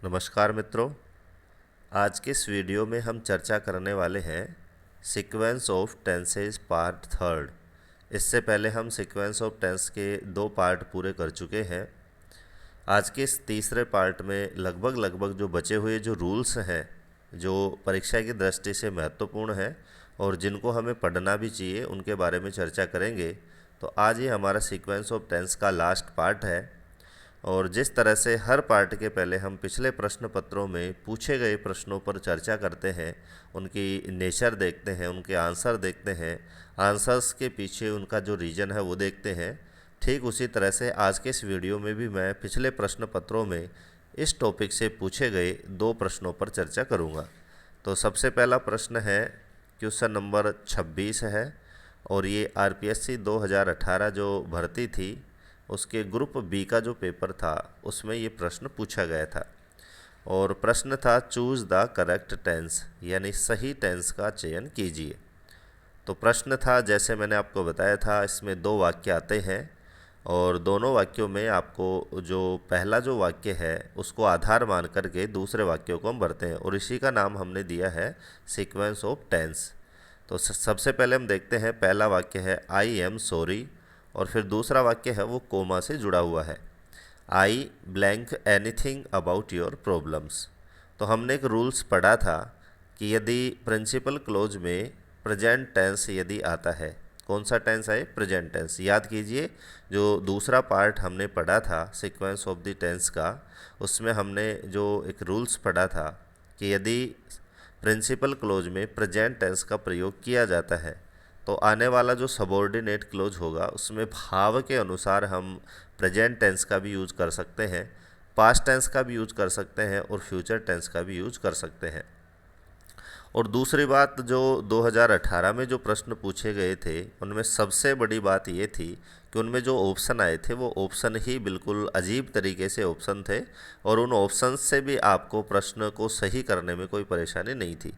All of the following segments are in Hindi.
नमस्कार मित्रों। आज के इस वीडियो में हम चर्चा करने वाले हैं sequence of tenses part third. इससे पहले हम सीक्वेंस ऑफ टेंस के 2 पार्ट पूरे कर चुके हैं। आज के इस तीसरे पार्ट में लगभग जो बचे हुए जो रूल्स हैं, जो परीक्षा की दृष्टि से महत्वपूर्ण हैं और जिनको हमें पढ़ना भी चाहिए, उनके बारे में चर्चा करेंगे। तो आज ये हमारा सीक्वेंस ऑफ टेंस का लास्ट पार्ट है। और जिस तरह से हर पार्ट के पहले हम पिछले प्रश्न पत्रों में पूछे गए प्रश्नों पर चर्चा करते हैं, उनकी नेचर देखते हैं, उनके आंसर देखते हैं, आंसर्स के पीछे उनका जो रीज़न है वो देखते हैं, ठीक उसी तरह से आज के इस वीडियो में भी मैं पिछले प्रश्न पत्रों में इस टॉपिक से पूछे गए 2 प्रश्नों पर चर्चा करूँगा। तो सबसे पहला प्रश्न है, क्वेश्चन नंबर 26 है और ये आरपीएससी 2018 जो भर्ती थी उसके ग्रुप बी का जो पेपर था उसमें ये प्रश्न पूछा गया था। और प्रश्न था चूज़ द करेक्ट टेंस, यानी सही टेंस का चयन कीजिए। तो प्रश्न था, जैसे मैंने आपको बताया था, इसमें 2 वाक्य आते हैं और दोनों वाक्यों में आपको जो पहला जो वाक्य है उसको आधार मान करके दूसरे वाक्यों को हम भरते हैं और इसी का नाम हमने दिया है सीक्वेंस ऑफ टेंस। तो सबसे पहले हम देखते हैं, पहला वाक्य है आई एम सॉरी और फिर दूसरा वाक्य है वो कोमा से जुड़ा हुआ है, I blank anything about your problems. तो हमने एक रूल्स पढ़ा था कि यदि प्रिंसिपल क्लोज में प्रेजेंट टेंस यदि आता है, कौन सा टेंस है? Present tense. याद कीजिए, जो दूसरा पार्ट हमने पढ़ा था सीक्वेंस ऑफ द टेंस का, उसमें हमने जो एक रूल्स पढ़ा था कि यदि प्रिंसिपल क्लोज में प्रेजेंट टेंस का प्रयोग किया जाता है तो आने वाला जो सबॉर्डिनेट क्लोज होगा उसमें भाव के अनुसार हम प्रेजेंट टेंस का भी यूज कर सकते हैं, पास्ट टेंस का भी यूज कर सकते हैं और फ्यूचर टेंस का भी यूज कर सकते हैं। और दूसरी बात, जो 2018 में जो प्रश्न पूछे गए थे उनमें सबसे बड़ी बात ये थी कि उनमें जो ऑप्शन आए थे वो ऑप्शन ही बिल्कुल अजीब तरीके से ऑप्शन थे और उन ऑप्शन से भी आपको प्रश्न को सही करने में कोई परेशानी नहीं थी।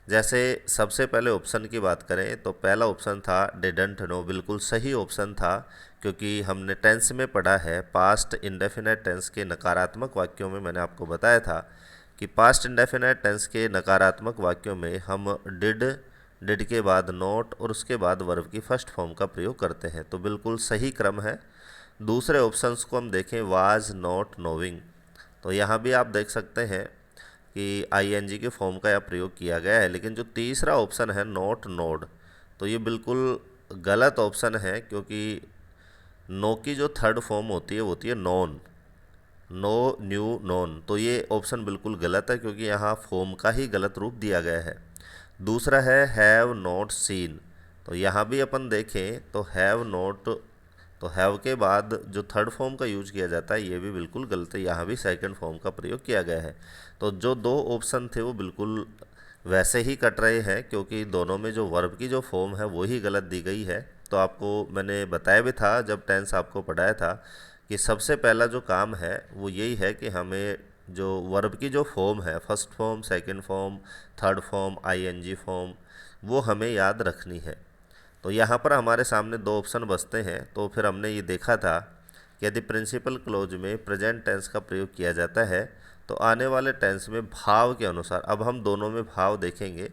जैसे सबसे पहले ऑप्शन की बात करें तो पहला ऑप्शन था डिडंट नो, बिल्कुल सही ऑप्शन था क्योंकि हमने टेंस में पढ़ा है पास्ट इंडेफिनेट टेंस के नकारात्मक वाक्यों में मैंने आपको बताया था कि पास्ट इंडेफिनेट टेंस के नकारात्मक वाक्यों में हम डिड के बाद नॉट और उसके बाद वर्ब की फर्स्ट फॉर्म का प्रयोग करते हैं, तो बिल्कुल सही क्रम है। दूसरे ऑप्शंस को हम देखें, वाज नॉट नोविंग, तो यहाँ भी आप देख सकते हैं कि आईएनजी के फॉर्म का यह प्रयोग किया गया है। लेकिन जो तीसरा ऑप्शन है नॉट नोड, तो ये बिल्कुल गलत ऑप्शन है क्योंकि नो की जो थर्ड फॉर्म होती है वो होती है नॉन, नो न्यू नॉन, तो ये ऑप्शन बिल्कुल गलत है क्योंकि यहाँ फॉर्म का ही गलत रूप दिया गया है। दूसरा है हैव नॉट सीन, तो यहाँ भी अपन देखें तो हैव नॉट, तो हैव के बाद जो थर्ड फॉर्म का यूज किया जाता है ये भी बिल्कुल गलत है, यहाँ भी सेकंड फॉर्म का प्रयोग किया गया है। तो जो 2 ऑप्शन थे वो बिल्कुल वैसे ही कट रहे हैं क्योंकि दोनों में जो वर्ब की जो फॉर्म है वो ही गलत दी गई है। तो आपको मैंने बताया भी था जब टेंस आपको पढ़ाया था कि सबसे पहला जो काम है वो यही है कि हमें जो वर्ब की जो फॉर्म है, first form, second form, third form, ING form, वो हमें याद रखनी है। तो यहाँ पर हमारे सामने 2 ऑप्शन बचते हैं। तो फिर हमने ये देखा था कि यदि प्रिंसिपल क्लोज में प्रेजेंट टेंस का प्रयोग किया जाता है तो आने वाले टेंस में भाव के अनुसार, अब हम दोनों में भाव देखेंगे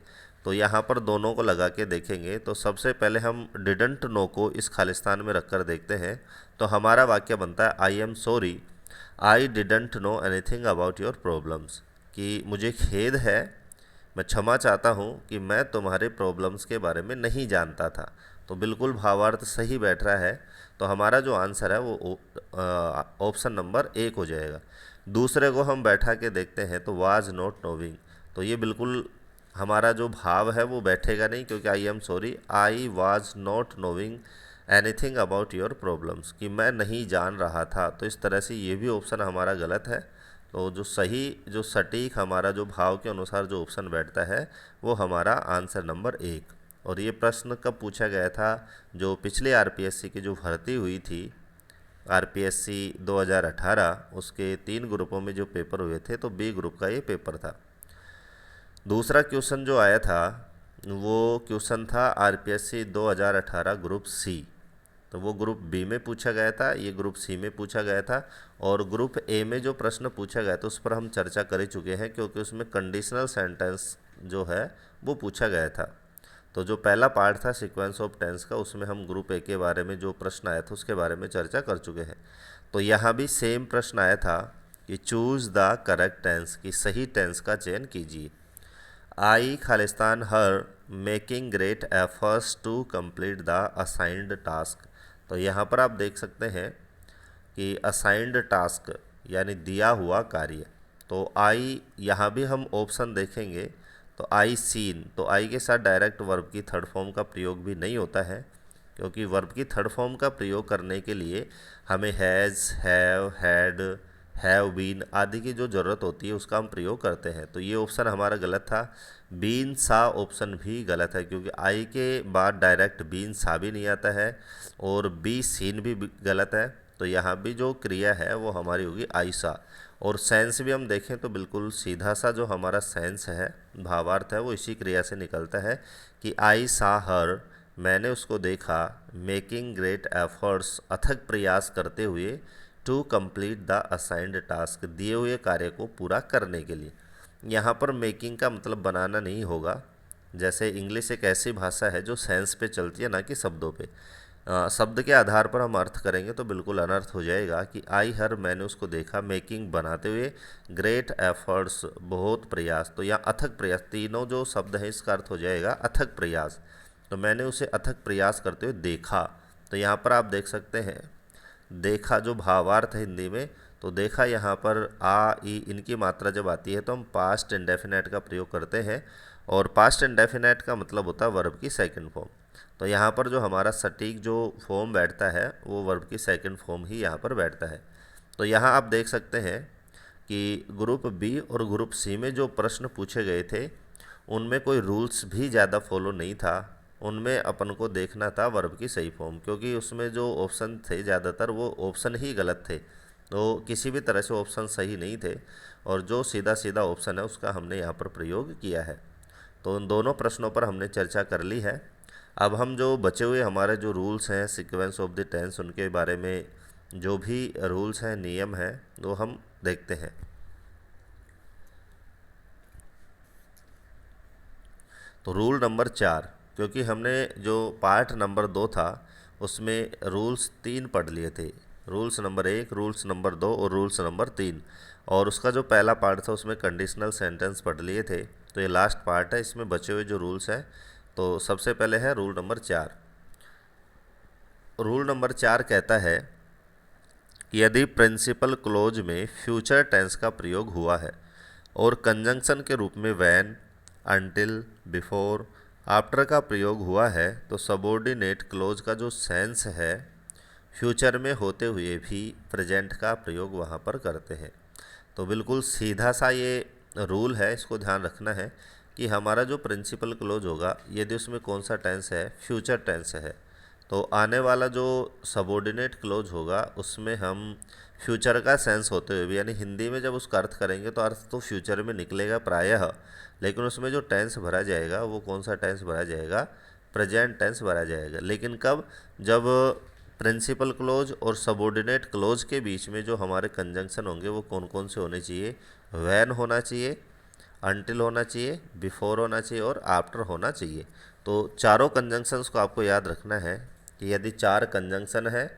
तो यहाँ पर दोनों को लगा के देखेंगे। तो सबसे पहले हम डिडंट नो को इस खालिस्तान में रखकर देखते हैं। तो हमारा वाक्य बनता है I am sorry I didn't know anything about your problems, कि मुझे खेद है, मैं क्षमा चाहता हूँ कि मैं तुम्हारे प्रॉब्लम्स के बारे में नहीं जानता था। तो बिल्कुल भावार्थ सही बैठ रहा है। तो हमारा जो आंसर है वो ऑप्शन नंबर 1 हो जाएगा। दूसरे को हम बैठा के देखते हैं तो वाज नॉट नोविंग, तो ये बिल्कुल हमारा जो भाव है वो बैठेगा नहीं क्योंकि I am sorry I was not नोविंग anything about your problems, कि मैं नहीं जान रहा था। तो इस तरह से ये भी ऑप्शन हमारा गलत है। तो जो सही, जो सटीक हमारा जो भाव के अनुसार जो ऑप्शन बैठता है वो हमारा आंसर नंबर 1। और ये प्रश्न कब पूछा गया था? जो पिछले आरपीएससी की जो भर्ती हुई थी आरपीएससी 2018, उसके 3 ग्रुपों में जो पेपर हुए थे तो बी ग्रुप का ये पेपर था। दूसरा क्वेश्चन जो आया था वो क्वेश्चन था आरपीएससी 2018 ग्रुप सी। तो वो ग्रुप बी में पूछा गया था, ये ग्रुप सी में पूछा गया था, और ग्रुप ए में जो प्रश्न पूछा गया था उस पर हम चर्चा कर ही चुके हैं, क्योंकि उसमें कंडीशनल सेंटेंस जो है वो पूछा गया था। तो जो पहला पार्ट था सीक्वेंस ऑफ टेंस का, उसमें हम ग्रुप ए के बारे में जो प्रश्न आया था उसके बारे में चर्चा कर चुके हैं। तो यहाँ भी सेम प्रश्न आया था कि चूज़ द करेक्ट टेंस, कि सही टेंस का चयन कीजिए। आई खालिस्तान her making great efforts to complete the assigned task. तो यहाँ पर आप देख सकते हैं कि असाइंड टास्क यानी दिया हुआ कार्य। तो आई, यहाँ भी हम ऑप्शन देखेंगे तो आई सीन, तो आई के साथ डायरेक्ट वर्ब की थर्ड फॉर्म का प्रयोग भी नहीं होता है, क्योंकि वर्ब की थर्ड फॉर्म का प्रयोग करने के लिए हमें has, have, had, have been आदि की जो ज़रूरत होती है उसका हम प्रयोग करते हैं। तो ये ऑप्शन हमारा गलत था। बीन सा ऑप्शन भी गलत है, क्योंकि आई के बाद डायरेक्ट बीन सा भी नहीं आता है, और बी सीन भी गलत है। तो यहाँ भी जो क्रिया है वो हमारी होगी आई सा। और सेंस भी हम देखें तो बिल्कुल सीधा सा जो हमारा सेंस है, भावार्थ है, वो इसी क्रिया से निकलता है कि आई सा हर, मैंने उसको देखा, मेकिंग ग्रेट एफर्ट्स, अथक प्रयास करते हुए, to complete the assigned task, दिए हुए कार्य को पूरा करने के लिए। यहाँ पर मेकिंग का मतलब बनाना नहीं होगा। जैसे इंग्लिश एक ऐसी भाषा है जो सेंस पे चलती है, ना कि शब्दों पे। शब्द के आधार पर हम अर्थ करेंगे तो बिल्कुल अनर्थ हो जाएगा कि आई हर, मैंने उसको देखा, मेकिंग बनाते हुए, ग्रेट एफर्ट्स बहुत प्रयास, तो यहाँ अथक प्रयास, तीनों जो शब्द है इसका अर्थ हो जाएगा अथक प्रयास। तो मैंने उसे अथक प्रयास करते हुए देखा। तो यहाँ पर आप देख सकते हैं देखा जो भावार्थ है हिंदी में, तो देखा यहाँ पर आ ई इनकी मात्रा जब आती है तो हम पास्ट इंडेफिनेट का प्रयोग करते हैं, और पास्ट इंडेफिनेट का मतलब होता है वर्ब की सेकंड फॉर्म। तो यहाँ पर जो हमारा सटीक जो फॉर्म बैठता है वो वर्ब की सेकंड फॉर्म ही यहाँ पर बैठता है। तो यहाँ आप देख सकते हैं कि ग्रुप बी और ग्रुप सी में जो प्रश्न पूछे गए थे उनमें कोई रूल्स भी ज़्यादा फॉलो नहीं था। उनमें अपन को देखना था वर्ब की सही फॉर्म, क्योंकि उसमें जो ऑप्शन थे ज़्यादातर वो ऑप्शन ही गलत थे। तो किसी भी तरह से ऑप्शन सही नहीं थे, और जो सीधा सीधा ऑप्शन है उसका हमने यहाँ पर प्रयोग किया है। तो उन दोनों प्रश्नों पर हमने चर्चा कर ली है। अब हम जो बचे हुए हमारे जो रूल्स हैं सीक्वेंस ऑफ द टेंस, उनके बारे में जो भी रूल्स हैं, नियम हैं, वो हम देखते हैं। तो रूल नंबर 4, क्योंकि हमने जो पार्ट नंबर 2 था उसमें रूल्स 3 पढ़ लिए थे, रूल्स नंबर 1, रूल्स नंबर 2 और रूल्स नंबर 3, और उसका जो पहला पार्ट था उसमें कंडीशनल सेंटेंस पढ़ लिए थे। तो ये लास्ट पार्ट है, इसमें बचे हुए जो रूल्स हैं। तो सबसे पहले है रूल नंबर 4। रूल नंबर 4 कहता है कि यदि प्रिंसिपल क्लोज में फ्यूचर टेंस का प्रयोग हुआ है और कंजंक्शन के रूप में व्हेन, अनटिल, बिफोर, आफ्टर का प्रयोग हुआ है, तो सबऑर्डिनेट क्लोज का जो सेंस है फ्यूचर में होते हुए भी प्रेजेंट का प्रयोग वहाँ पर करते हैं। तो बिल्कुल सीधा सा ये रूल है, इसको ध्यान रखना है कि हमारा जो प्रिंसिपल क्लोज होगा यदि उसमें कौन सा टेंस है, फ्यूचर टेंस है, तो आने वाला जो सबऑर्डिनेट क्लोज होगा उसमें हम फ्यूचर का सेंस होते हुए भी, यानी हिंदी में जब उसका अर्थ करेंगे तो अर्थ तो फ्यूचर में निकलेगा प्रायः, लेकिन उसमें जो टेंस भरा जाएगा वो कौन सा टेंस भरा जाएगा, प्रेजेंट टेंस भरा जाएगा। लेकिन कब, जब प्रिंसिपल क्लोज और सबऑर्डिनेट क्लोज के बीच में जो हमारे कंजंक्शन होंगे वो कौन कौन से होने चाहिए, व्हेन होना चाहिए, अनटिल होना चाहिए, बिफोर होना चाहिए और आफ्टर होना चाहिए। तो चारों कंजंक्शंस को आपको याद रखना है कि यदि 4 कंजंक्शन है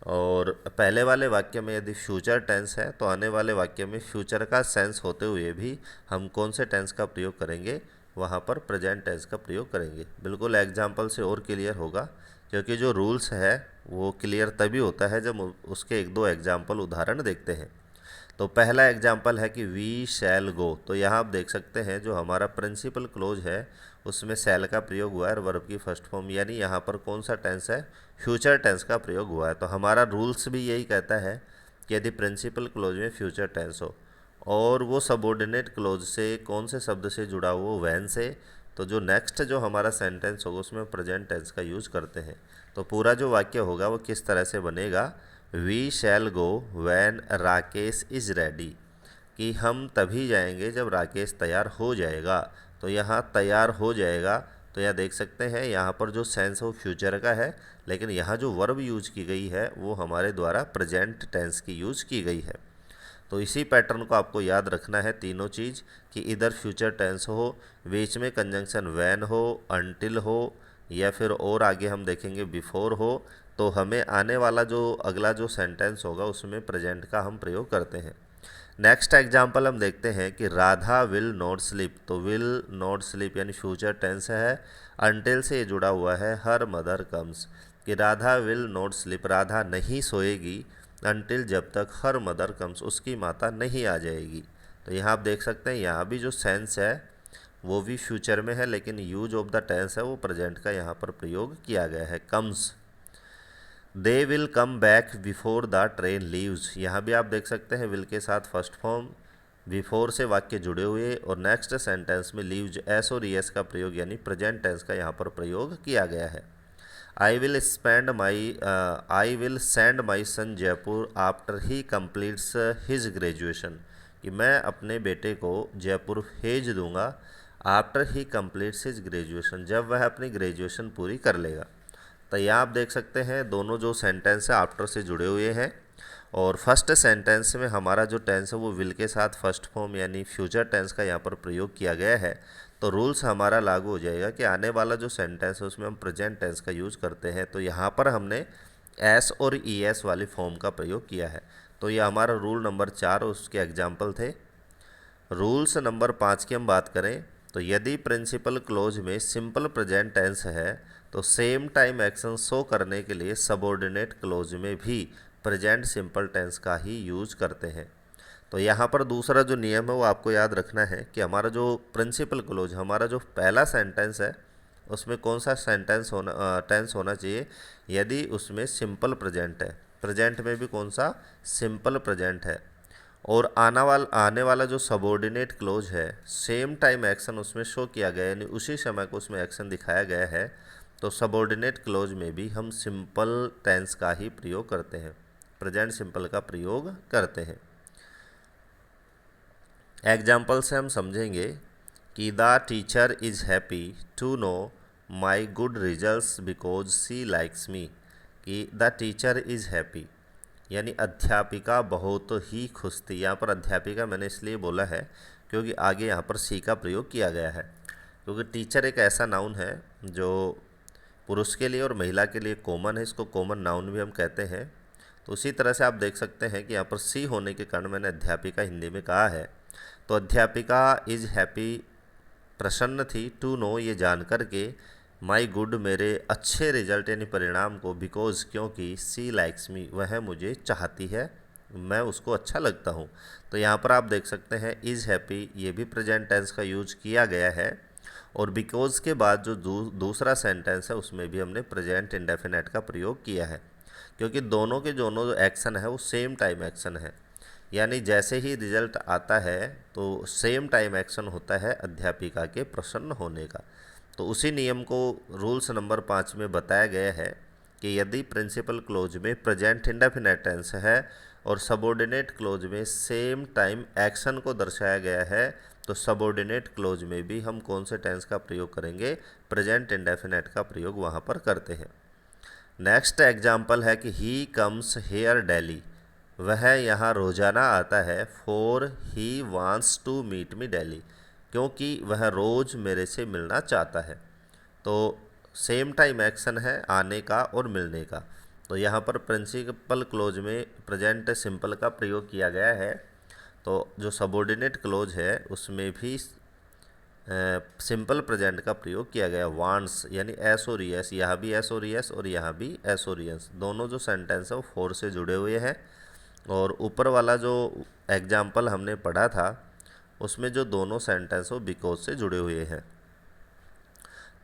और पहले वाले वाक्य में यदि फ्यूचर टेंस है, तो आने वाले वाक्य में फ्यूचर का सेंस होते हुए भी हम कौन से टेंस का प्रयोग करेंगे, वहाँ पर प्रेजेंट टेंस का प्रयोग करेंगे। बिल्कुल एग्जाम्पल से और क्लियर होगा, क्योंकि जो रूल्स है वो क्लियर तभी होता है जब उसके 1-2 एग्जाम्पल उदाहरण देखते हैं। तो पहला एग्जाम्पल है कि वी शैल गो। तो यहाँ आप देख सकते हैं जो हमारा प्रिंसिपल क्लोज है उसमें शैल का प्रयोग हुआ है और वर्ब की फर्स्ट फॉर्म, यानी यहाँ पर कौन सा टेंस है, फ्यूचर टेंस का प्रयोग हुआ है। तो हमारा रूल्स भी यही कहता है कि यदि प्रिंसिपल क्लोज में फ्यूचर टेंस हो और वो सबऑर्डिनेट क्लोज से कौन से शब्द से जुड़ा हुआ हो, व्हेन से, तो जो नेक्स्ट जो हमारा सेंटेंस होगा उसमें प्रेजेंट टेंस का यूज़ करते हैं। तो पूरा जो वाक्य होगा वो किस तरह से बनेगा, we shall go when Rakesh is ready, कि हम तभी जाएंगे जब राकेश तैयार हो जाएगा। तो यहाँ तैयार हो जाएगा तो यहाँ देख सकते हैं यहाँ पर जो सेंस वो फ्यूचर का है, लेकिन यहाँ जो वर्ब यूज की गई है वो हमारे द्वारा प्रेजेंट टेंस की यूज की गई है। तो इसी पैटर्न को आपको याद रखना है तीनों चीज़, कि इधर फ्यूचर टेंस हो, बीच में कंजंक्शन व्हेन हो, अनटिल हो, या फिर और आगे हम देखेंगे बिफोर हो, तो हमें आने वाला जो अगला जो सेंटेंस होगा उसमें प्रेजेंट का हम प्रयोग करते हैं। नेक्स्ट एग्जाम्पल हम देखते हैं कि राधा विल नॉट स्लीप। तो विल नॉट स्लीप यानी फ्यूचर टेंस है, अनटिल से जुड़ा हुआ है हर मदर कम्स, कि Radha will not sleep, Radha नहीं सोएगी अनटिल जब तक हर मदर कम्स, उसकी माता नहीं आ जाएगी। तो यहाँ आप देख सकते हैं यहाँ भी जो सेंस है वो भी फ्यूचर में है, लेकिन यूज ऑफ द टेंस है वो प्रेजेंट का यहाँ पर प्रयोग किया गया है, comes. They will come back before the train leaves, यहाँ भी आप देख सकते हैं विल के साथ फर्स्ट फॉर्म, बिफोर से वाक्य जुड़े हुए, और नेक्स्ट सेंटेंस में लीव्स एस और ईएस का प्रयोग यानी प्रेजेंट टेंस का यहाँ पर प्रयोग किया गया है। I will send my son Jaipur after he completes his graduation, कि मैं अपने बेटे को जयपुर भेज दूंगा after he completes his graduation, जब वह अपनी ग्रेजुएशन पूरी कर लेगा। तो यहाँ आप देख सकते हैं दोनों जो सेंटेंस है आफ्टर से जुड़े हुए हैं, और फर्स्ट सेंटेंस में हमारा जो टेंस है वो विल के साथ फर्स्ट फॉर्म यानी फ्यूचर टेंस का यहाँ पर प्रयोग किया गया है। तो रूल्स हमारा लागू हो जाएगा कि आने वाला जो सेंटेंस है उसमें हम प्रेजेंट टेंस का यूज़ करते हैं। तो यहाँ पर हमने एस और ई एस वाली फॉर्म का प्रयोग किया है। तो ये हमारा रूल नंबर 4 उसके एग्जाम्पल थे। रूल्स नंबर 5 की हम बात करें तो यदि प्रिंसिपल क्लोज में सिंपल प्रेजेंट टेंस है तो सेम टाइम एक्शन शो करने के लिए सबऑर्डिनेट क्लोज में भी प्रेजेंट सिंपल टेंस का ही यूज करते हैं। तो यहाँ पर दूसरा जो नियम है वो आपको याद रखना है कि हमारा जो प्रिंसिपल क्लोज, हमारा जो पहला सेंटेंस है उसमें कौन सा टेंस होना चाहिए, यदि उसमें सिंपल प्रेजेंट है, प्रेजेंट में भी कौन सा सिंपल प्रेजेंट है, और आने वाला जो सबऑर्डिनेट क्लोज है सेम टाइम एक्शन उसमें शो किया गया यानी उसी समय को उसमें एक्शन दिखाया गया है, तो सबऑर्डिनेट क्लोज में भी हम सिंपल टेंस का ही प्रयोग करते हैं, प्रेजेंट सिंपल का प्रयोग करते हैं। एग्जाम्पल से हम समझेंगे कि the teacher is happy to know my good results because she likes me, कि द टीचर इज़ हैप्पी यानी अध्यापिका बहुत ही खुश थी। यहाँ पर अध्यापिका मैंने इसलिए बोला है क्योंकि आगे यहाँ पर सी का प्रयोग किया गया है, क्योंकि टीचर एक ऐसा नाउन है जो पुरुष के लिए और महिला के लिए कॉमन है, इसको कॉमन नाउन भी हम कहते हैं। तो उसी तरह से आप देख सकते हैं कि यहाँ पर सी होने के कारण मैंने अध्यापिका हिंदी में कहा है। तो अध्यापिका इज़ हैप्पी प्रसन्न थी, टू नो ये जान कर के, माई गुड मेरे अच्छे रिजल्ट यानी परिणाम को, बिकॉज क्योंकि सी लाइक्स मी वह मुझे चाहती है, मैं उसको अच्छा लगता हूँ। तो यहाँ पर आप देख सकते हैं इज़ हैप्पी ये भी प्रेजेंट टेंस का यूज किया गया है, और बिकॉज के बाद जो दूसरा सेंटेंस है उसमें भी हमने प्रेजेंट इंडेफिनेट का प्रयोग किया है, क्योंकि दोनों के दोनों जो एक्शन है वो सेम टाइम एक्शन है, यानी जैसे ही रिजल्ट आता है तो सेम टाइम एक्शन होता है अध्यापिका के प्रसन्न होने का। तो उसी नियम को रूल्स नंबर 5 में बताया गया है कि यदि प्रिंसिपल क्लोज में प्रेजेंट इंडेफिनेट टेंस है और सबऑर्डिनेट क्लोज में सेम टाइम एक्शन को दर्शाया गया है, तो सबऑर्डिनेट क्लोज में भी हम कौन से टेंस का प्रयोग करेंगे, प्रेजेंट इंडेफिनेट का प्रयोग वहाँ पर करते हैं। नेक्स्ट एग्जाम्पल है कि ही कम्स हेयर डेली, वह यहाँ रोज़ाना आता है, for he wants to meet me daily, क्योंकि वह रोज़ मेरे से मिलना चाहता है। तो सेम टाइम एक्शन है आने का और मिलने का। तो यहाँ पर प्रिंसिपल क्लोज में प्रेजेंट सिंपल का प्रयोग किया गया है, तो जो सबऑर्डिनेट क्लोज है उसमें भी सिंपल प्रेजेंट का प्रयोग किया गया, वांट्स यानी एस और एस, यहाँ भी एस और एस और यहाँ भी एस और एस, दोनों जो सेंटेंस है वो फोर से जुड़े हुए हैं। और ऊपर वाला जो एग्जाम्पल हमने पढ़ा था उसमें जो दोनों सेंटेंस हो बिकॉज से जुड़े हुए हैं।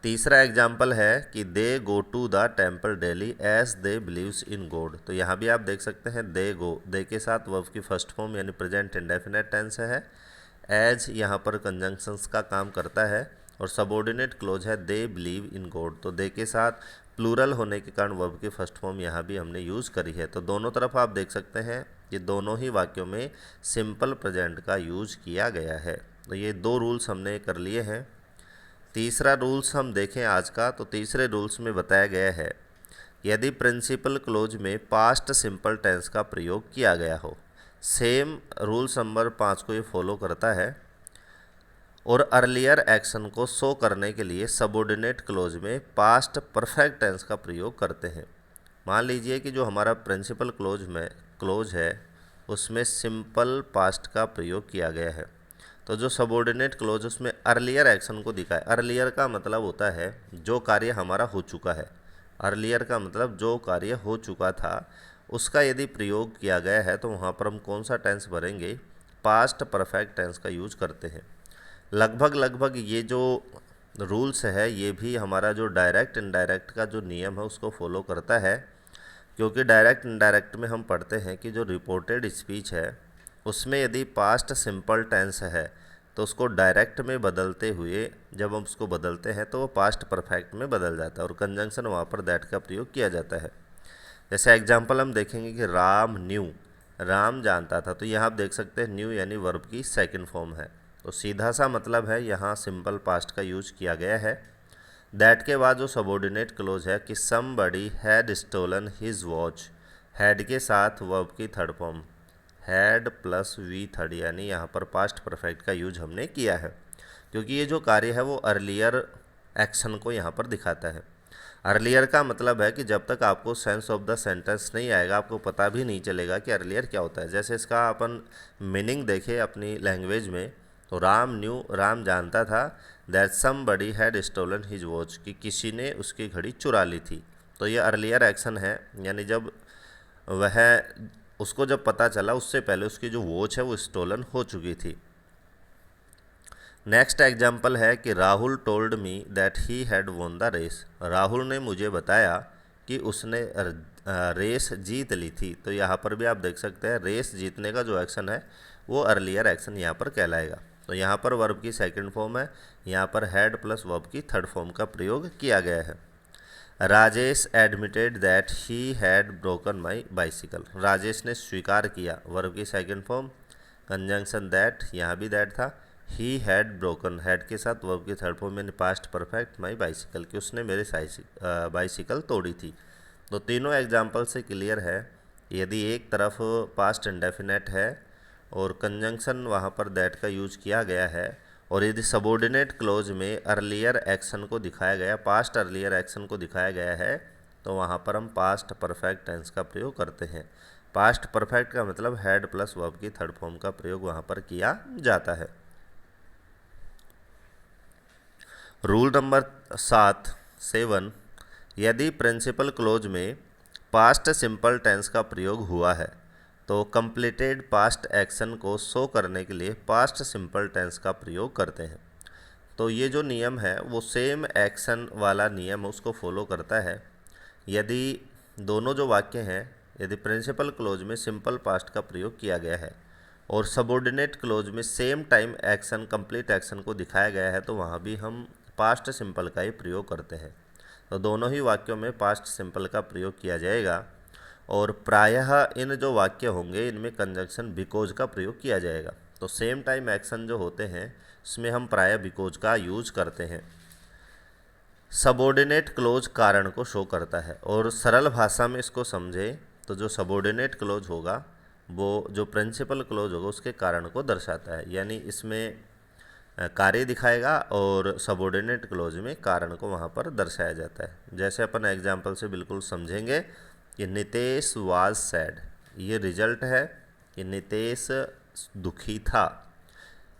तीसरा एग्जाम्पल है कि they go to the temple daily as they believes in God. तो यहाँ भी आप देख सकते हैं दे गो, दे के साथ वर्ब की फर्स्ट फॉर्म यानी प्रेजेंट इंडेफिनेट टेंस है, एज यहाँ पर कंजंक्शंस का काम करता है, और सबऑर्डिनेट क्लोज है दे बिलीव इन गॉड। तो दे के साथ प्लूरल होने के कारण वर्ब की फर्स्ट फॉर्म यहाँ भी हमने यूज़ करी है। तो दोनों तरफ आप देख सकते हैं कि दोनों ही वाक्यों में सिंपल प्रेजेंट का यूज किया गया है। तो ये दो रूल्स हमने कर लिए हैं। तीसरा रूल्स हम देखें आज का, तो तीसरे रूल्स में बताया गया है यदि प्रिंसिपल क्लोज में पास्ट सिंपल टेंस का प्रयोग किया गया हो, सेम रूल्स नंबर 5 को ये फॉलो करता है, और अर्लियर एक्शन को शो करने के लिए सबऑर्डिनेट क्लोज में पास्ट परफेक्ट टेंस का प्रयोग करते हैं। मान लीजिए कि जो हमारा प्रिंसिपल क्लोज है उसमें सिंपल पास्ट का प्रयोग किया गया है, तो जो सबऑर्डिनेट क्लोज उसमें अर्लियर एक्शन को दिखाए। अर्लियर का मतलब होता है जो कार्य हमारा हो चुका है। अर्लियर का मतलब जो कार्य हो चुका था उसका यदि प्रयोग किया गया है तो वहाँ पर हम कौन सा टेंस भरेंगे, पास्ट परफेक्ट टेंस का यूज करते हैं। लगभग ये जो रूल्स है ये भी हमारा जो डायरेक्ट इनडायरेक्ट का जो नियम है उसको फॉलो करता है, क्योंकि डायरेक्ट इनडायरेक्ट में हम पढ़ते हैं कि जो रिपोर्टेड स्पीच है उसमें यदि पास्ट सिंपल टेंस है तो उसको डायरेक्ट में बदलते हुए जब हम उसको बदलते हैं तो वो पास्ट परफेक्ट में बदल जाता है और कंजंक्शन वहाँ पर दैट का प्रयोग किया जाता है। जैसे एग्जांपल हम देखेंगे कि राम न्यू, राम जानता था, तो यहाँ आप देख सकते हैं न्यू यानी वर्ब की सेकंड फॉर्म है, तो सीधा सा मतलब है यहाँ सिंपल पास्ट का यूज किया गया है। दैट के बाद जो सबऑर्डिनेट क्लोज है कि somebody had stolen his watch, had के साथ वर्ब की third form had plus V third, यानी यहाँ पर पास्ट परफेक्ट का यूज हमने किया है, क्योंकि ये जो कार्य है वो अर्लियर एक्शन को यहाँ पर दिखाता है। अर्लियर का मतलब है कि जब तक आपको सेंस ऑफ द सेंटेंस नहीं आएगा आपको पता भी नहीं चलेगा कि अर्लियर क्या होता है। जैसे इसका अपन मीनिंग देखें अपनी लैंग्वेज में, तो राम न्यू, राम जानता था that somebody had stolen his watch, कि किसी ने उसकी घड़ी चुरा ली थी, तो ये अर्लियर एक्शन है, यानी जब वह उसको जब पता चला उससे पहले उसकी जो वॉच है वो स्टोलन हो चुकी थी। नेक्स्ट एग्जाम्पल है कि Rahul told me that he had won the race, Rahul ने मुझे बताया कि उसने रेस जीत ली थी। तो यहाँ पर भी आप देख सकते हैं रेस जीतने का जो एक्शन है वो अर्लियर एक्शन यहाँ पर कहलाएगा। तो यहाँ पर वर्ब की सेकंड फॉर्म है, यहाँ पर हैड प्लस वर्ब की थर्ड फॉर्म का प्रयोग किया गया है। Rajesh admitted that he had broken my bicycle, Rajesh ने स्वीकार किया, वर्ब की सेकंड फॉर्म कंजंक्शन दैट, यहाँ भी दैट था। ही हैड ब्रोकन, हैड के साथ वर्ब की थर्ड फॉर्म यानी पास्ट परफेक्ट माई बाइसिकल, कि उसने मेरे बाइसिकल तोड़ी थी। तो तीनों एग्जाम्पल से क्लियर है यदि एक तरफ पास्ट इंडेफिनेट है और कंजंक्शन वहाँ पर दैट का यूज किया गया है, और यदि सबऑर्डिनेट क्लोज में अर्लियर एक्शन को दिखाया गया, पास्ट अर्लियर एक्शन को दिखाया गया है, तो वहाँ पर हम पास्ट परफेक्ट टेंस का प्रयोग करते हैं। पास्ट परफेक्ट का मतलब हैड प्लस वर्ब की थर्ड फॉर्म का प्रयोग वहाँ पर किया जाता है। रूल नंबर 7 यदि प्रिंसिपल क्लोज में पास्ट सिंपल टेंस का प्रयोग हुआ है तो कंप्लीटेड पास्ट एक्शन को शो करने के लिए पास्ट सिंपल टेंस का प्रयोग करते हैं। तो ये जो नियम है वो सेम एक्शन वाला नियम उसको फॉलो करता है। यदि दोनों जो वाक्य हैं, यदि प्रिंसिपल क्लोज में सिंपल पास्ट का प्रयोग किया गया है और सबऑर्डिनेट क्लोज में same time action complete action को दिखाया गया है, तो वहाँ भी हम पास्ट सिंपल का ही प्रयोग करते हैं। तो दोनों ही वाक्यों में पास्ट सिंपल का प्रयोग किया जाएगा, और प्रायः इन जो वाक्य होंगे इनमें कंजंक्शन बिकॉज का प्रयोग किया जाएगा। तो सेम टाइम एक्शन जो होते हैं इसमें हम प्रायः बिकॉज का यूज करते हैं। सबऑर्डिनेट क्लोज कारण को शो करता है, और सरल भाषा में इसको समझें तो जो सबऑर्डिनेट क्लोज होगा वो जो प्रिंसिपल क्लोज होगा उसके कारण को दर्शाता है, यानी इसमें कार्य दिखाएगा और सबऑर्डिनेट क्लोज में कारण को वहाँ पर दर्शाया जाता है। जैसे अपन एग्जाम्पल से बिल्कुल समझेंगे कि नितेश वाज सैड, ये रिजल्ट है कि नितेश दुखी था।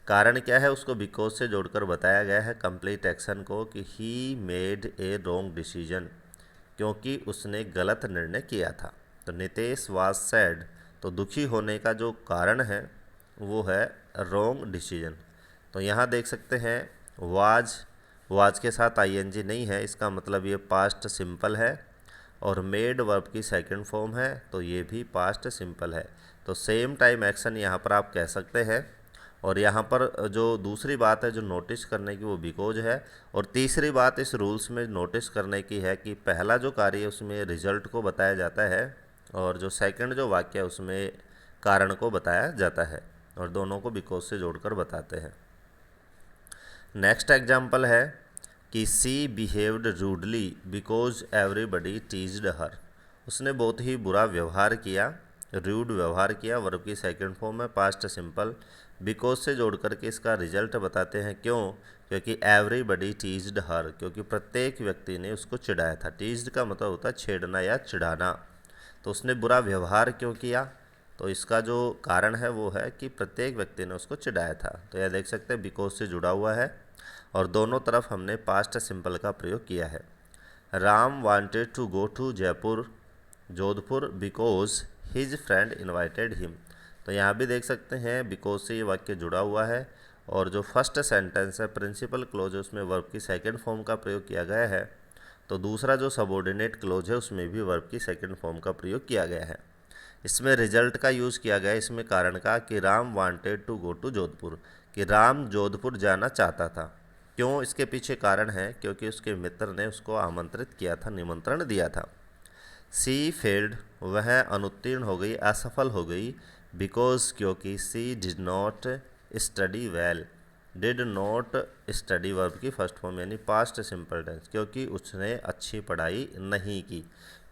कारण क्या है उसको बिकॉज से जोड़कर बताया गया है कंप्लीट एक्शन को कि he made a wrong decision, क्योंकि उसने गलत निर्णय किया था। तो नितेश वाज सैड, तो दुखी होने का जो कारण है वो है रॉन्ग डिसीजन। तो यहाँ देख सकते हैं वाज के साथ आईएनजी नहीं है, इसका मतलब ये पास्ट सिंपल है, और मेड वर्ब की सेकंड फॉर्म है तो ये भी पास्ट सिंपल है। तो सेम टाइम एक्शन यहाँ पर आप कह सकते हैं। और यहाँ पर जो दूसरी बात है जो नोटिस करने की वो बिकॉज है, और तीसरी बात इस रूल्स में नोटिस करने की है कि पहला जो कार्य है उसमें रिजल्ट को बताया जाता है, और जो सेकंड जो वाक्य है उसमें कारण को बताया जाता है, और दोनों को बिकॉज से जोड़कर बताते हैं। नेक्स्ट एग्जाम्पल है कि she behaved rudely because everybody teased her. उसने बहुत ही बुरा व्यवहार किया, रूड व्यवहार किया, वर्ब की सेकंड फॉर्म में, पास्ट सिंपल। बिकॉज से जोड़ करके इसका रिजल्ट बताते हैं। क्यों? क्योंकि एवरीबडी टीज्ड हर, क्योंकि प्रत्येक व्यक्ति ने उसको चिढ़ाया था। टीज्ड का मतलब होता है छेड़ना या चिढ़ाना। तो उसने बुरा व्यवहार क्यों किया? तो इसका जो कारण है वो है कि प्रत्येक व्यक्ति ने उसको चिढ़ाया था। तो यह देख सकते हैं बिकॉज से जुड़ा हुआ है और दोनों तरफ हमने पास्ट सिंपल का प्रयोग किया है। Ram wanted to go to Jaipur Jodhpur because his friend invited him. तो यहाँ भी देख सकते हैं बिकॉज से ये वाक्य जुड़ा हुआ है और जो फर्स्ट सेंटेंस है प्रिंसिपल क्लोज है उसमें वर्ब की सेकंड फॉर्म का प्रयोग किया गया है। तो दूसरा जो सबऑर्डिनेट क्लोज है उसमें भी वर्ब की सेकंड फॉर्म का प्रयोग किया गया है। इसमें रिजल्ट का यूज़ किया गया है, इसमें कारण का कि Ram wanted to go to Jodhpur, कि राम जोधपुर जाना चाहता था। क्यों? इसके पीछे कारण है क्योंकि उसके मित्र ने उसको आमंत्रित किया था, निमंत्रण दिया था। सी फेल्ड, वह अनुत्तीर्ण हो गई, असफल हो गई। बिकॉज, क्योंकि she did not study well. Did not study verb की फर्स्ट फॉर्म यानी पास्ट सिंपल टेंस, क्योंकि उसने अच्छी पढ़ाई नहीं की।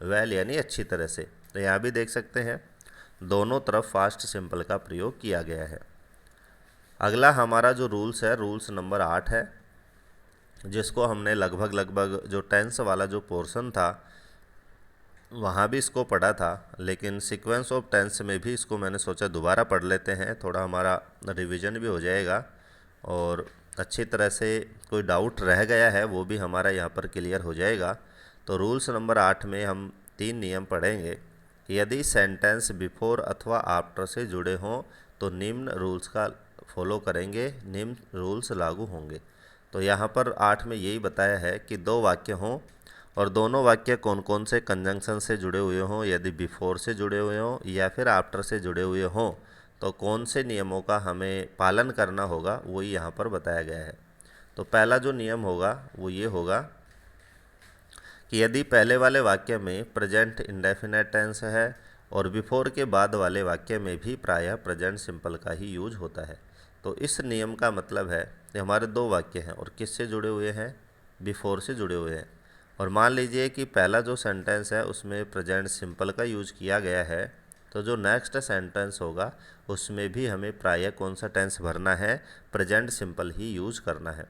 वेल यानी अच्छी तरह से। तो यहाँ भी देख सकते हैं दोनों तरफ पास्ट सिंपल का प्रयोग किया गया है। अगला हमारा जो रूल्स है, रूल्स नंबर 8 है, जिसको हमने लगभग जो टेंस वाला जो पोर्शन था वहाँ भी इसको पढ़ा था, लेकिन सीक्वेंस ऑफ टेंस में भी इसको मैंने सोचा दोबारा पढ़ लेते हैं, थोड़ा हमारा रिवीजन भी हो जाएगा और अच्छी तरह से कोई डाउट रह गया है वो भी हमारा यहाँ पर क्लियर हो जाएगा। तो रूल्स नंबर 8 में हम 3 नियम पढ़ेंगे। यदि सेंटेंस बिफोर अथवा आफ्टर से जुड़े हों तो निम्न रूल्स का फॉलो करेंगे, निम्न रूल्स लागू होंगे। तो यहाँ पर 8 में यही बताया है कि 2 वाक्य हों और दोनों वाक्य कौन कौन से कंजंक्शन से जुड़े हुए हों, यदि बिफोर से जुड़े हुए हों या फिर आफ्टर से जुड़े हुए हों तो कौन से नियमों का हमें पालन करना होगा वही यहाँ पर बताया गया है। तो पहला जो नियम होगा वो ये होगा कि यदि पहले वाले वाक्य में प्रेजेंट इंडेफिनेट टेंस है और बिफोर के बाद वाले वाक्य में भी प्रायः प्रेजेंट सिंपल का ही यूज होता है। तो इस नियम का मतलब है कि हमारे 2 वाक्य हैं और किससे जुड़े हुए हैं? बिफोर से जुड़े हुए हैं। और मान लीजिए कि पहला जो सेंटेंस है उसमें प्रेजेंट सिंपल का यूज किया गया है, तो जो नेक्स्ट सेंटेंस होगा उसमें भी हमें प्रायः कौन सा टेंस भरना है? प्रेजेंट सिंपल ही यूज करना है।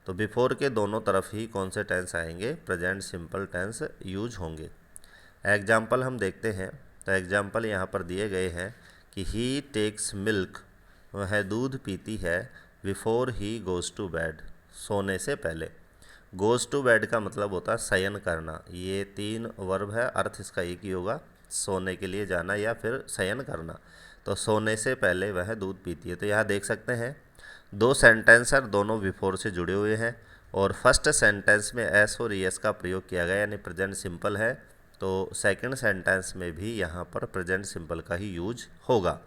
तो बिफोर के दोनों तरफ ही कौन से टेंस आएंगे? प्रेजेंट सिंपल टेंस यूज होंगे। एग्जाम्पल हम देखते हैं। तो एग्जाम्पल यहाँ पर दिए गए हैं कि ही टेक्स मिल्क, वह दूध पीती है, before he goes to bed, सोने से पहले। गोज़ टू बेड का मतलब होता है शयन करना। ये 3 वर्ब है, अर्थ इसका एक ही होगा, सोने के लिए जाना या फिर शयन करना। तो सोने से पहले वह दूध पीती है। तो यहाँ देख सकते हैं 2 सेंटेंस है, दोनों बिफोर से जुड़े हुए हैं और फर्स्ट सेंटेंस में एस और एस का प्रयोग किया गया यानी प्रेजेंट सिंपल है। तो सेकंड सेंटेंस में भी यहाँ पर प्रेजेंट सिंपल का ही यूज होगा।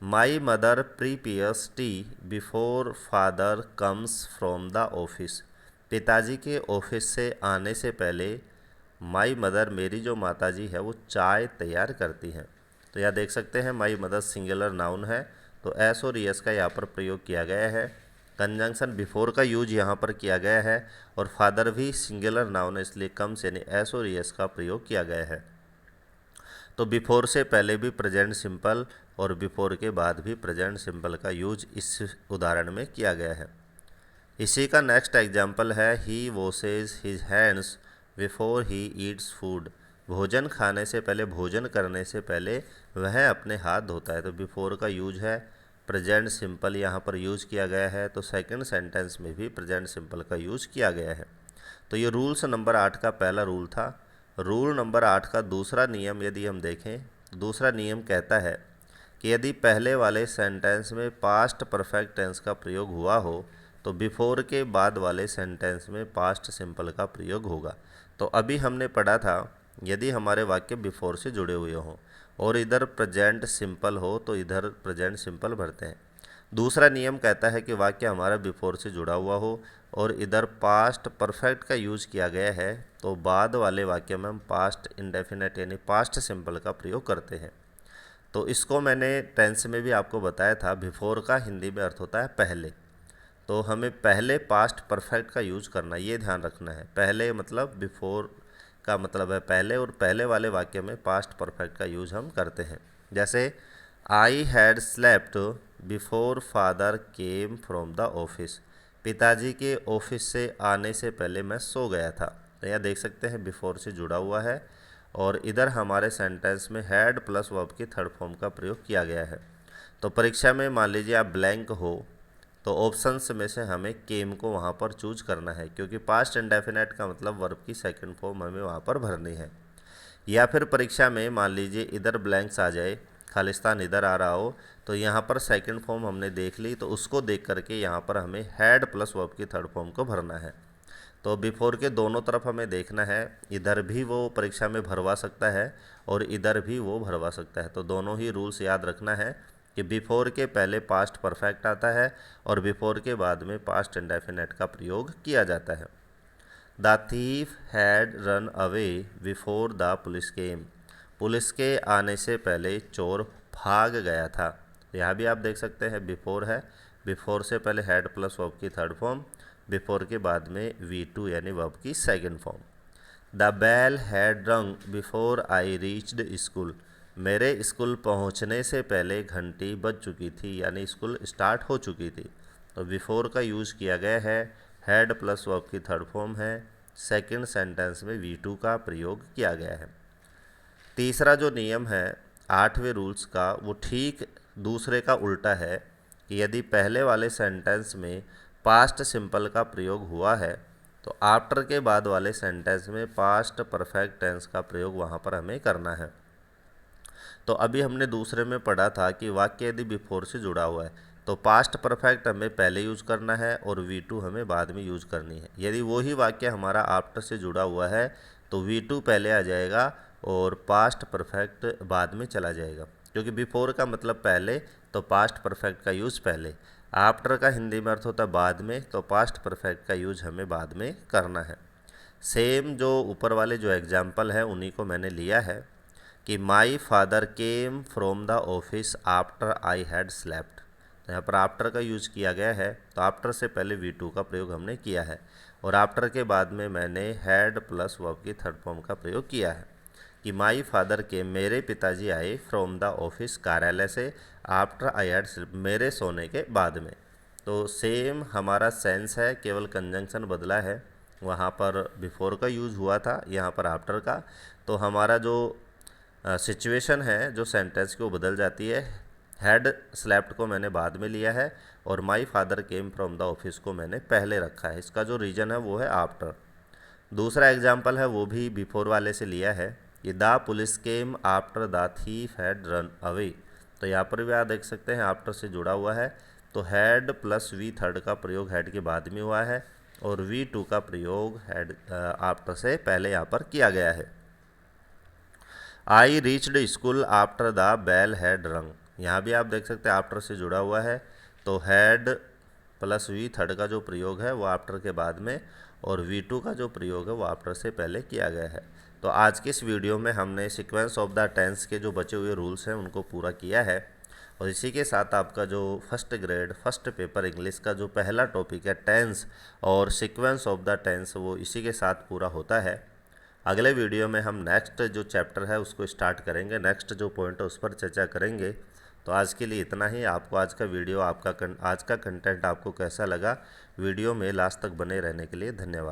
My mother prepares tea before father comes from the office. पिताजी के ऑफिस से आने से पहले माई मदर, मेरी जो माताजी है वो चाय तैयार करती हैं। तो यहाँ देख सकते हैं माई मदर सिंगुलर नाउन है तो एस और एस का यहाँ पर प्रयोग किया गया है। कंजंक्शन बिफोर का यूज यहाँ पर किया गया है और फादर भी सिंगुलर नाउन है इसलिए कम्स यानी एस और एस का प्रयोग किया गया है। तो बिफोर से पहले भी प्रेजेंट सिंपल और बिफोर के बाद भी प्रेजेंट सिंपल का यूज इस उदाहरण में किया गया है। इसी का नेक्स्ट एग्जाम्पल है he washes his hands before he eats food. भोजन खाने से पहले, भोजन करने से पहले वह अपने हाथ धोता है। तो बिफोर का यूज है, प्रेजेंट सिंपल यहाँ पर यूज किया गया है। तो सेकंड सेंटेंस में भी प्रेजेंट सिंपल का यूज किया गया है। तो ये रूल्स नंबर 8 का पहला रूल था। रूल नंबर 8 का दूसरा नियम यदि हम देखें, दूसरा नियम कहता है कि यदि पहले वाले सेंटेंस में पास्ट परफेक्ट टेंस का प्रयोग हुआ हो तो बिफोर के बाद वाले सेंटेंस में पास्ट सिंपल का प्रयोग होगा। तो अभी हमने पढ़ा था यदि हमारे वाक्य बिफोर से जुड़े हुए हों और इधर प्रेजेंट सिंपल हो तो इधर प्रेजेंट सिंपल भरते हैं। दूसरा नियम कहता है कि वाक्य हमारा बिफोर से जुड़ा हुआ हो और इधर पास्ट परफेक्ट का यूज किया गया है तो बाद वाले वाक्य में हम पास्ट इंडेफिनेट यानी पास्ट सिंपल का प्रयोग करते हैं। तो इसको मैंने टेंस में भी आपको बताया था, बिफोर का हिंदी में अर्थ होता है पहले। तो हमें पहले पास्ट परफेक्ट का यूज करना है, ये ध्यान रखना है। पहले मतलब बिफोर का मतलब है पहले, और पहले वाले वाक्य में पास्ट परफेक्ट का यूज हम करते हैं। जैसे I had slept before father came from the office, पिताजी के ऑफिस से आने से पहले मैं सो गया था। तो यहाँ देख सकते हैं बिफोर से जुड़ा हुआ है, और इधर हमारे सेंटेंस में हैड प्लस वर्ब की थर्ड फॉर्म का प्रयोग किया गया है। तो परीक्षा में मान लीजिए आप ब्लैंक हो, तो ऑप्शंस में से हमें केम को वहाँ पर चूज करना है, क्योंकि पास्ट इंडेफिनेट का मतलब वर्ब की सेकंड फॉर्म हमें वहाँ पर भरनी है। या फिर परीक्षा में मान लीजिए इधर ब्लैंक्स आ जाए, खालिस्तान इधर आ रहा हो, तो यहाँ पर सेकंड फॉर्म हमने देख ली, तो उसको देख करके यहाँ पर हमें हैड प्लस वर्ब की थर्ड फॉर्म को भरना है। तो बिफोर के दोनों तरफ हमें देखना है, इधर भी वो परीक्षा में भरवा सकता है और इधर भी वो भरवा सकता है। तो दोनों ही रूल्स याद रखना है कि बिफोर के पहले पास्ट परफेक्ट आता है और बिफोर के बाद में पास्ट इंडेफिनेट का प्रयोग किया जाता है। The thief had run away before the police came, police के आने से पहले चोर भाग गया था। यहाँ भी आप देख सकते हैं बिफोर है, बिफोर से पहले हैड प्लस वर्ब की थर्ड फॉर्म, बिफोर के बाद में V2 यानी वर्ब की second form. The bell had rung before I reached school, मेरे स्कूल पहुंचने से पहले घंटी बज चुकी थी, यानी स्कूल स्टार्ट हो चुकी थी। तो बिफोर का यूज़ किया गया है, हैड प्लस वर्ब की थर्ड फॉर्म है, सेकंड सेंटेंस में V2 का प्रयोग किया गया है। तीसरा जो नियम है 8वें रूल्स का, वो ठीक दूसरे का उल्टा है कि यदि पहले वाले सेंटेंस में पास्ट सिंपल का प्रयोग हुआ है, तो आफ्टर के बाद वाले सेंटेंस में पास्ट परफेक्ट टेंस का प्रयोग वहाँ पर हमें करना है। तो अभी हमने दूसरे में पढ़ा था कि वाक्य यदि बिफोर से जुड़ा हुआ है तो पास्ट परफेक्ट हमें पहले यूज करना है और V2 हमें बाद में यूज करनी है। यदि वही वाक्य हमारा आफ्टर से जुड़ा हुआ है तो V2 पहले आ जाएगा और पास्ट परफेक्ट बाद में चला जाएगा, क्योंकि बिफोर का मतलब पहले, तो पास्ट परफेक्ट का यूज़ पहले। आफ्टर का हिंदी में अर्थ होता है बाद में, तो पास्ट परफेक्ट का यूज हमें बाद में करना है। सेम जो ऊपर वाले जो एग्जाम्पल है उन्हीं को मैंने लिया है कि my father came from the office after I had slept. तो यहाँ पर आफ्टर का यूज़ किया गया है, तो आफ्टर से पहले V2 का प्रयोग हमने किया है, और आफ्टर के बाद में मैंने हैड प्लस वर्ब की थर्ड फॉर्म का प्रयोग किया है कि माई फादर के, मेरे पिताजी आए फ्रॉम द ऑफिस, कार्यालय से, आफ्टर आई हैड स्लीप, मेरे सोने के बाद में। तो सेम हमारा सेंस है, केवल कंजंक्शन बदला है, वहाँ पर बिफोर का यूज़ हुआ था, यहाँ पर आफ्टर का। तो हमारा जो सिचुएशन है जो सेंटेंस की वो बदल जाती है। हैड स्लेप्ट को मैंने बाद में लिया है और my father came from the office को मैंने पहले रखा है। इसका जो रीजन है वो है आफ्टर। दूसरा एग्जाम्पल है वो भी बिफोर वाले से लिया है, ये the police came after the thief had run away. तो यहाँ पर भी आप देख सकते हैं आफ्टर से जुड़ा हुआ है, तो हैड प्लस V3 का प्रयोग हैड के बाद में हुआ है और V2 का प्रयोग हैड आफ्टर से पहले यहाँ पर किया गया है। I reached school after the bell had rung, यहाँ भी आप देख सकते हैं आफ्टर से जुड़ा हुआ है, तो हैड प्लस V3 का जो प्रयोग है वो आफ्टर के बाद में, और V2 का जो प्रयोग है वो आफ्टर से पहले किया गया है। तो आज के इस वीडियो में हमने सीक्वेंस ऑफ द टेंस के जो बचे हुए रूल्स हैं उनको पूरा किया है, और इसी के साथ आपका जो first grade first paper English का जो पहला टॉपिक है टेंस और सीक्वेंस ऑफ द टेंस, वो इसी के साथ पूरा होता है। अगले वीडियो में हम नेक्स्ट जो चैप्टर है उसको स्टार्ट करेंगे, नेक्स्ट जो पॉइंट है उस पर चर्चा करेंगे। तो आज के लिए इतना ही। आपको आज का वीडियो आज का कंटेंट आपको कैसा लगा, वीडियो में लास्ट तक बने रहने के लिए धन्यवाद।